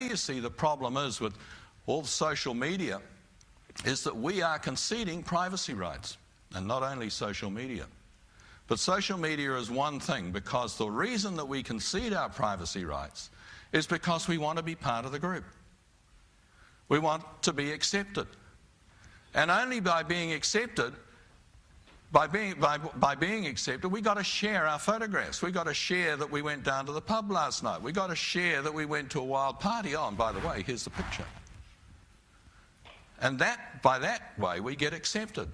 You see, the problem is with all social media is that we are conceding privacy rights, and not only social media. But social media is one thing, because the reason that we concede our privacy rights is because we want to be part of the group. We want to be accepted. And only by being accepted, by being accepted, we got to share our photographs. We got to share that we went down to the pub last night. We got to share that we went to a wild party. Oh, and by the way, here's the picture. And by that way, we get accepted.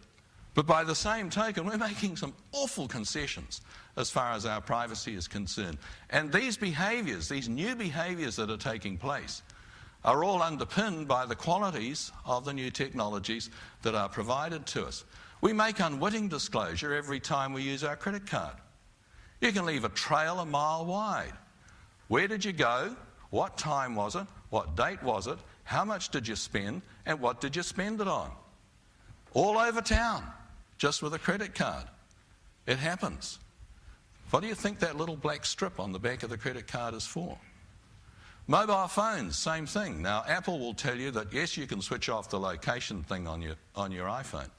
But by the same token, we're making some awful concessions as far as our privacy is concerned. And these behaviours, these new behaviours that are taking place, are all underpinned by the qualities of the new technologies that are provided to us. We make unwitting disclosure every time we use our credit card. You can leave a trail a mile wide. Where did you go? What time was it? What date was it? How much did you spend? And what did you spend it on? All over town, just with a credit card. It happens. What do you think that little black strip on the back of the credit card is for? Mobile phones, same thing. Now, Apple will tell you that, yes, you can switch off the location thing on your iPhone.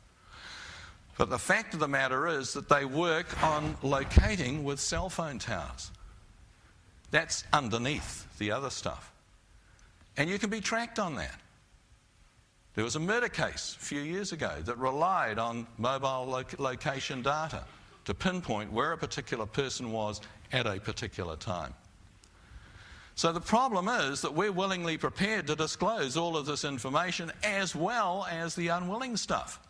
But the fact of the matter is that they work on locating with cell phone towers. That's underneath the other stuff. And you can be tracked on that. There was a murder case a few years ago that relied on mobile location data to pinpoint where a particular person was at a particular time. So the problem is that we're willingly prepared to disclose all of this information as well as the unwilling stuff.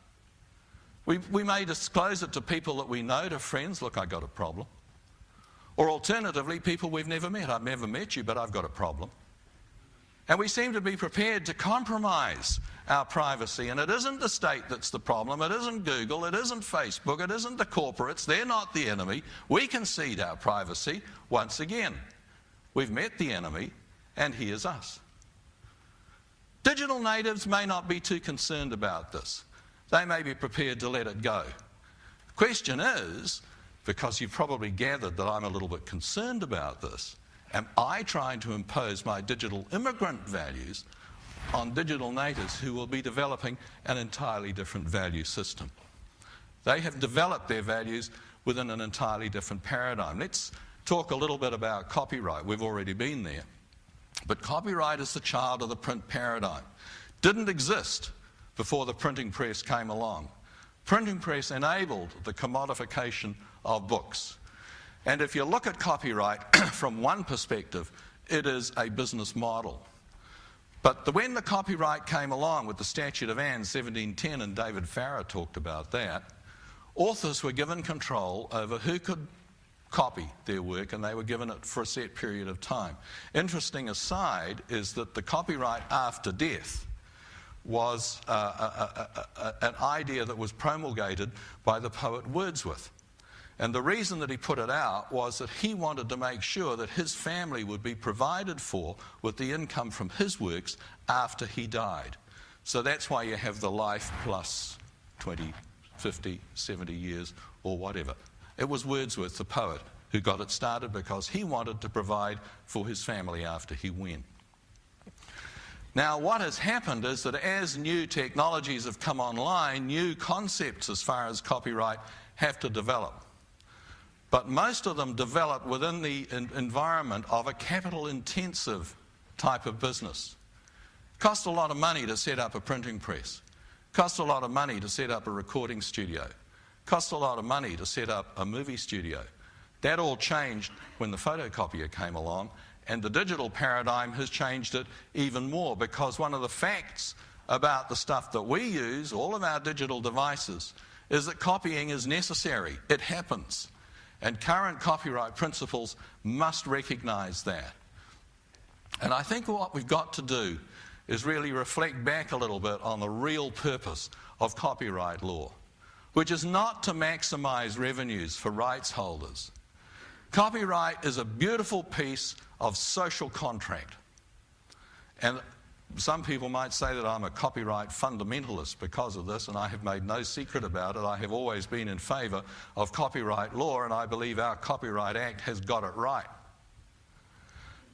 We may disclose it to people that we know, to friends, look, I got a problem. Or alternatively, people we've never met. I've never met you, but I've got a problem. And we seem to be prepared to compromise our privacy. And it isn't the state that's the problem. It isn't Google. It isn't Facebook. It isn't the corporates. They're not the enemy. We concede our privacy once again. We've met the enemy, and here's us. Digital natives may not be too concerned about this. They may be prepared to let it go. The question is, because you've probably gathered that I'm a little bit concerned about this, am I trying to impose my digital immigrant values on digital natives who will be developing an entirely different value system? They have developed their values within an entirely different paradigm. Let's talk a little bit about copyright. We've already been there. But copyright is the child of the print paradigm. Didn't exist before the printing press came along. Printing press enabled the commodification of books. And if you look at copyright from one perspective, it is a business model. But when the copyright came along with the Statute of Anne 1710, and David Harvey talked about that, authors were given control over who could copy their work, and they were given it for a set period of time. Interesting aside is that the copyright after death was an idea that was promulgated by the poet Wordsworth. And the reason that he put it out was that he wanted to make sure that his family would be provided for with the income from his works after he died. So that's why you have the life plus 20, 50, 70 years or whatever. It was Wordsworth, the poet, who got it started because he wanted to provide for his family after he went. Now, what has happened is that as new technologies have come online, new concepts as far as copyright have to develop. But most of them develop within the environment of a capital-intensive type of business. It costs a lot of money to set up a printing press. It costs a lot of money to set up a recording studio. It costs a lot of money to set up a movie studio. That all changed when the photocopier came along, and the digital paradigm has changed it even more, because one of the facts about the stuff that we use, all of our digital devices, is that copying is necessary. It happens. And current copyright principles must recognise that. And I think what we've got to do is really reflect back a little bit on the real purpose of copyright law, which is not to maximise revenues for rights holders. Copyright is a beautiful piece of social contract. And some people might say that I'm a copyright fundamentalist because of this, and I have made no secret about it. I have always been in favour of copyright law, and I believe our Copyright Act has got it right.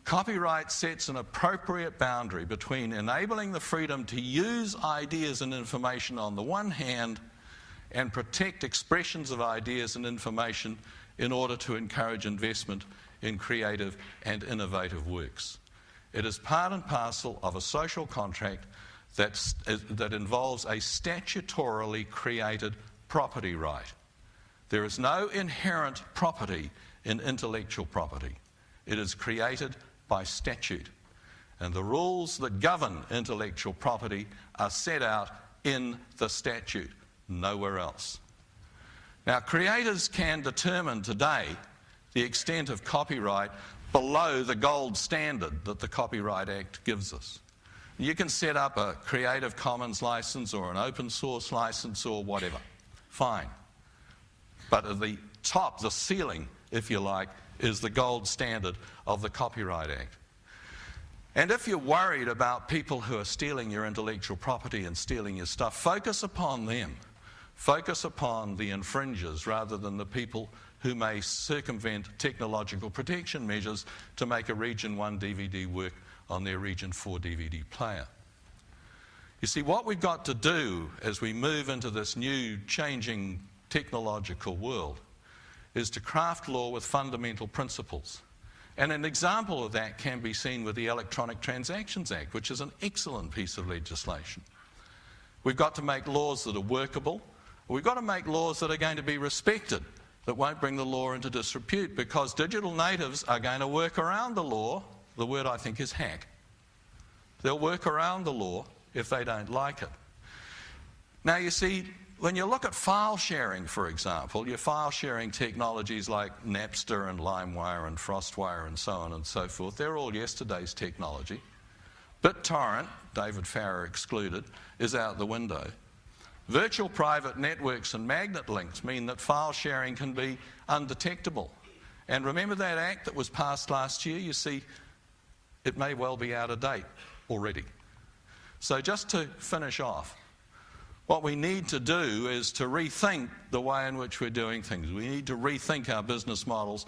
Copyright sets an appropriate boundary between enabling the freedom to use ideas and information on the one hand and protect expressions of ideas and information in order to encourage investment in creative and innovative works. It is part and parcel of a social contract that involves a statutorily created property right. There is no inherent property in intellectual property. It is created by statute. And the rules that govern intellectual property are set out in the statute, nowhere else. Now, creators can determine today the extent of copyright below the gold standard that the Copyright Act gives us. You can set up a Creative Commons license or an open source license or whatever. Fine. But at the top, the ceiling, if you like, is the gold standard of the Copyright Act. And if you're worried about people who are stealing your intellectual property and stealing your stuff, focus upon them. Focus upon the infringers rather than the people who may circumvent technological protection measures to make a Region 1 DVD work on their Region 4 DVD player. You see, what we've got to do as we move into this new changing technological world is to craft law with fundamental principles. And an example of that can be seen with the Electronic Transactions Act, which is an excellent piece of legislation. We've got to make laws that are workable. We've got to make laws that are going to be respected, that won't bring the law into disrepute, because digital natives are going to work around the law. The word, I think, is hack. They'll work around the law if they don't like it. Now, you see, when you look at file sharing, for example, your file sharing technologies like Napster and LimeWire and FrostWire and so on and so forth, they're all yesterday's technology. BitTorrent, David Farrer excluded, is out the window. Virtual private networks and magnet links mean that file sharing can be undetectable. And remember that act that was passed last year? You see, it may well be out of date already. So just to finish off, what we need to do is to rethink the way in which we're doing things. We need to rethink our business models.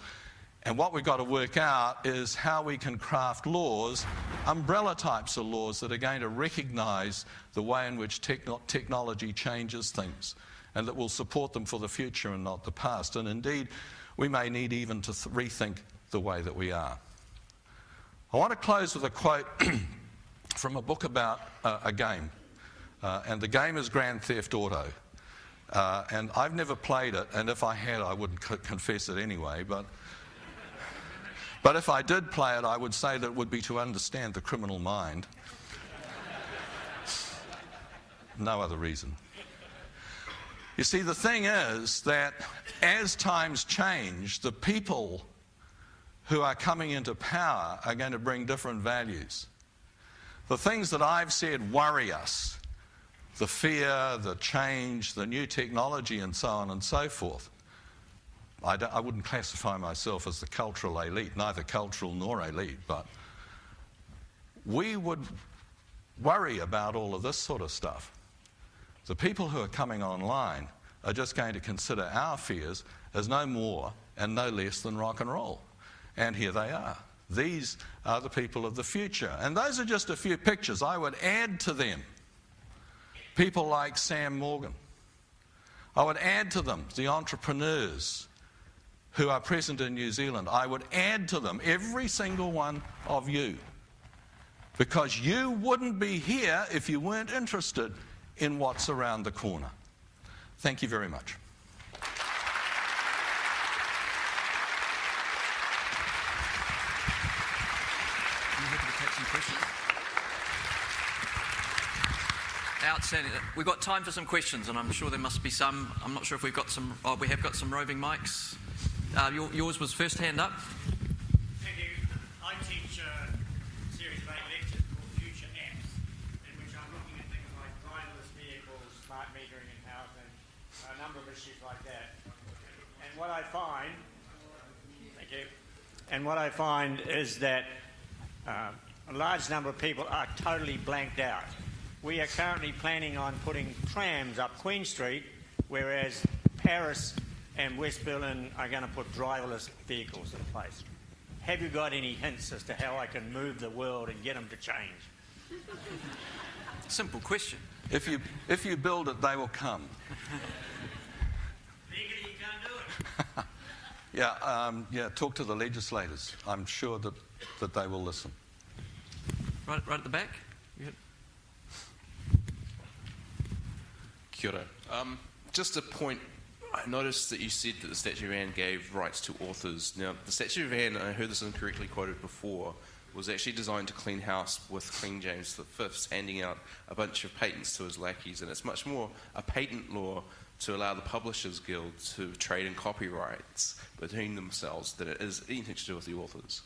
And what we've got to work out is how we can craft laws, umbrella types of laws that are going to recognise the way in which technology changes things and that will support them for the future and not the past. And indeed, we may need even to rethink the way that we are. I want to close with a quote from a book about a game. And the game is Grand Theft Auto. And I've never played it, and if I had, I wouldn't confess it anyway. But if I did play it, I would say that it would be to understand the criminal mind. No other reason. You see, the thing is that as times change, the people who are coming into power are going to bring different values. The things that I've said worry us. The fear, the change, the new technology and so on and so forth. I wouldn't classify myself as the cultural elite, neither cultural nor elite, but we would worry about all of this sort of stuff. The people who are coming online are just going to consider our fears as no more and no less than rock and roll. And here they are. These are the people of the future. And those are just a few pictures. I would add to them people like Sam Morgan. I would add to them the entrepreneurs who are present in New Zealand. I would add to them every single one of you, because you wouldn't be here if you weren't interested in what's around the corner. Thank you very much. Outstanding. We've got time for some questions, and I'm sure there must be some. I'm not sure if we've got some. Oh, we have got some roving mics. Yours was first hand up. Thank you. I teach a series of 8 lectures called Future Apps, in which I'm looking at things like driverless vehicles, smart metering in housing, a number of issues like that. And what I find, is that a large number of people are totally blanked out. We are currently planning on putting trams up Queen Street, whereas Paris and West Berlin are going to put driverless vehicles in place. have you got any hints as to how I can move the world and get them to change? Simple question. If you build it, they will come. Legally, you can't do it. Yeah, talk to the legislators. I'm sure that they will listen. Right at the back. Kia ora. Just a point. I noticed that you said that the Statute of Anne gave rights to authors. Now, the Statute of Anne, I heard this incorrectly quoted before, was actually designed to clean house with King James V's handing out a bunch of patents to his lackeys, and it's much more a patent law to allow the Publishers Guild to trade in copyrights between themselves than it is anything to do with the authors.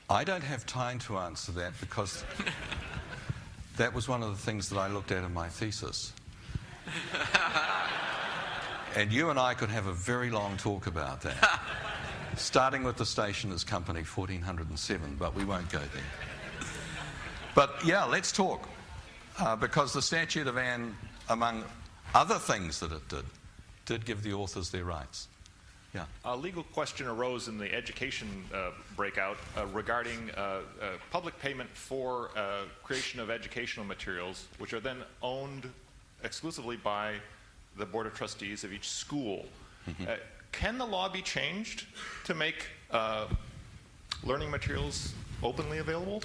I don't have time to answer that because that was one of the things that I looked at in my thesis. And you and I could have a very long talk about that. Starting with the Stationers' Company, 1407, but we won't go there. But yeah, let's talk. Because the Statute of Anne, among other things that it did give the authors their rights. Yeah. A legal question arose in the education breakout regarding public payment for creation of educational materials, which are then owned exclusively by the Board of Trustees of each school. Mm-hmm. Can the law be changed to make learning materials openly available?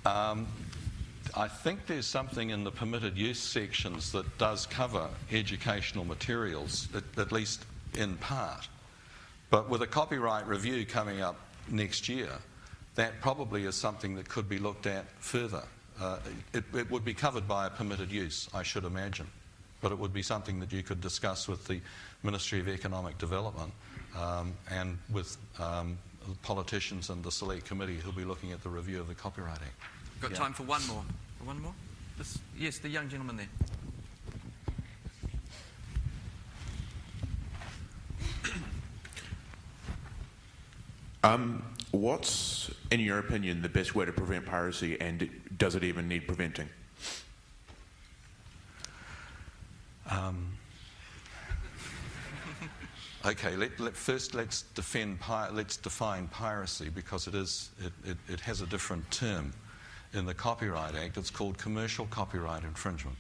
I think there's something in the permitted use sections that does cover educational materials, at least in part. But with a copyright review coming up next year, that probably is something that could be looked at further. It would be covered by a permitted use, I should imagine. But it would be something that you could discuss with the Ministry of Economic Development and with politicians and the Select Committee who'll be looking at the review of the Copyright Act. Got time for one more. One more? Yes, the young gentleman there. What's, in your opinion, the best way to prevent piracy, and does it even need preventing? Okay, first let's define piracy, because it has a different term. In the Copyright Act, it's called commercial copyright infringement.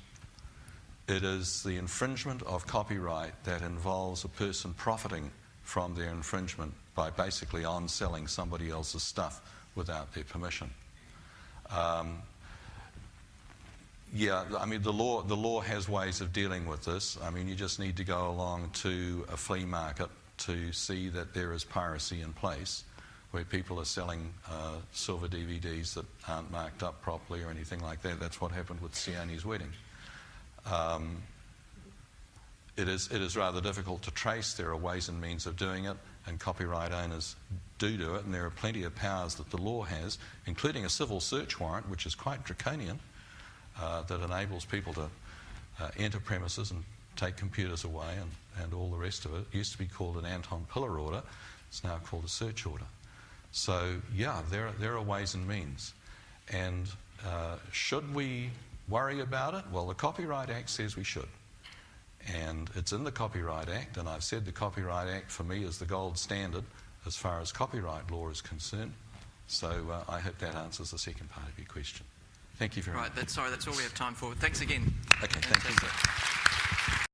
It is the infringement of copyright that involves a person profiting from their infringement by basically on-selling somebody else's stuff without their permission. Yeah, I mean, the law has ways of dealing with this. I mean, you just need to go along to a flea market to see that there is piracy in place, where people are selling silver DVDs that aren't marked up properly or anything like that. That's what happened with Sioni's wedding. It is rather difficult to trace. There are ways and means of doing it, and copyright owners do it, and there are plenty of powers that the law has, including a civil search warrant, which is quite draconian, that enables people to enter premises and take computers away and all the rest of it. It used to be called an Anton Pillar order. It's now called a search order. So, yeah, there are ways and means. And should we worry about it? Well, the Copyright Act says we should. And it's in the Copyright Act, and I've said the Copyright Act for me is the gold standard as far as copyright law is concerned. So I hope that answers the second part of your question. Thank you very much. Right, that's all we have time for. Thanks again. Okay, thank you.